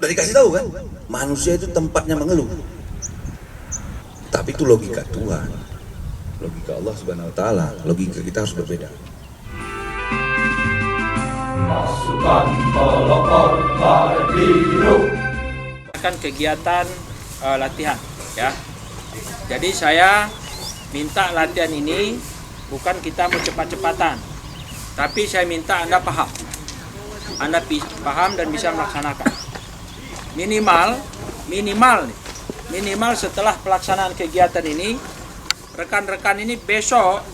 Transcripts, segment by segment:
Tadi kasih tahu kan, manusia itu tempatnya mengeluh. Tapi itu logika Tuhan, logika Allah Subhanahu Wa Taala, logika kita harus berbeda. Pasukan pelopor baret biru. Akan kegiatan latihan, ya. Jadi saya minta latihan ini bukan kita mau cepat-cepatan, tapi saya minta Anda paham. Anda paham dan bisa melaksanakan. Minimal setelah pelaksanaan kegiatan ini, rekan-rekan ini besok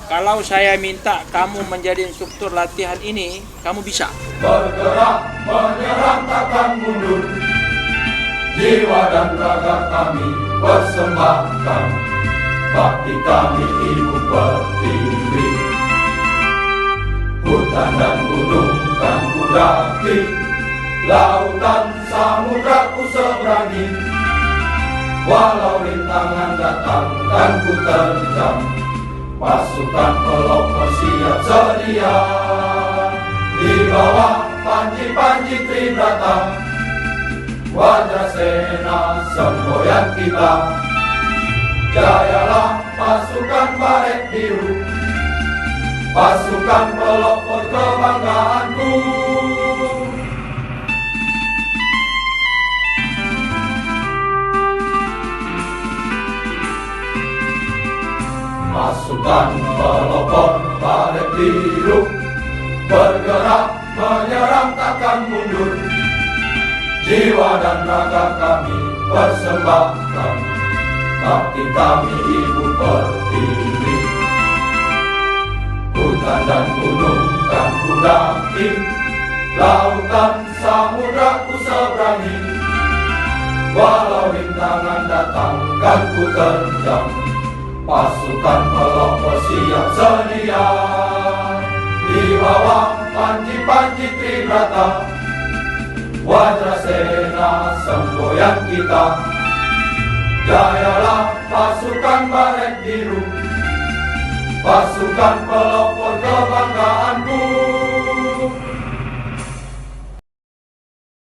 kalau saya minta kamu menjadi instruktur latihan ini, kamu bisa. Bergerak menyerang takkan mundur. Jiwa dan raga kami persembahkan. Bakti kami Ibu Pertiwi. Hutan dan gunung kan ku daki, lautan samudra ku seberangi. Walau rintangan datang kan ku terjang. Pasukan pelopor siap sedia, di bawah panji-panji Tribrata. Wajrasena semboyan kita, jayalah pasukan baret biru, pasukan pelopor kebanggaanku. Pasukan pelopor baret biru, bergerak menyerang takkan mundur. Jiwa dan raga kami persembahkan. Bakti kami Ibu Pertiwi. Hutan dan gunung kan ku daki, lautan samudra ku seberangi. Walau rintangan datang kan ku terjang. Pasukan pelopor siap sedia, di bawah panji-panji Tribrata. Wajrasena semboyan kita, jayalah pasukan baret biru, pasukan pelopor kebanggaanku.